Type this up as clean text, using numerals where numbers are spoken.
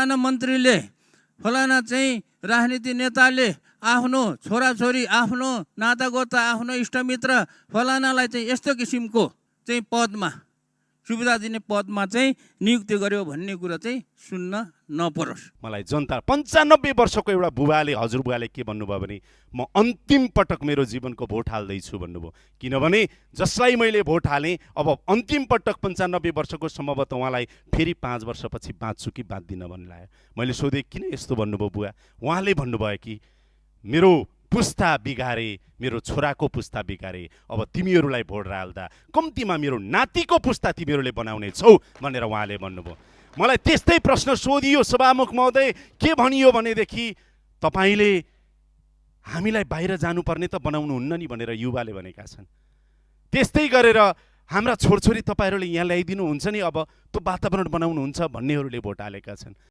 फलाना मन्त्रीले फलाना चाहिँ राजनीति नेताले आफ्नो छोराछोरी आफ्नो नातागोता आफ्नो इष्टमित्र फलानालाई चाहिँ यस्तो किसिमको चाहिँ पदमा सुविधा दिने पदमा चाहिँ नियुक्ति गर्यो भन्ने कुरा चाहिँ सुन्न नपरोस्। मलाई जनता 95 वर्षको एउटा बुबाले हजुरबुवाले के भन्नुभयो भने म अन्तिम पटक मेरो जीवनको भोट हाल्दैछु भन्नुभयो। किनभने जसलाई मैले भोट हालेँ अब अन्तिम पटक 95 वर्षको सम्भवतः उहाँलाई फेरि 5 वर्षपछि बाँच्छु कि बाँच्दिनँ भन्ने लाग्यो। मैले सोधेँ किन यस्तो भन्नुभयो बुवा? उहाँले भन्नुभयो कि मेरो पुस्ता बिगारे, मेरो छोराको पुस्ता बिगारे, अब तिमीहरूलाई भोट हाल्दा कम्तीमा मेरो नातिको पुस्ता तिमीहरूले बनाउने छौ भनेर उहाँले भन्नुभयो। मलाई त्यस्तै प्रश्न सोधियो सभामुख महोदय, के भनियो भनेदेखि तपाईँले हामीलाई बाहिर जानुपर्ने त बनाउनुहुन्न नि भनेर युवाले भनेका छन्। त्यस्तै गरेर हाम्रा छोरछोरी तपाईँहरूले यहाँ ल्याइदिनुहुन्छ नि, अब त्यो वातावरण बनाउनुहुन्छ भन्नेहरूले भोट हालेका छन्।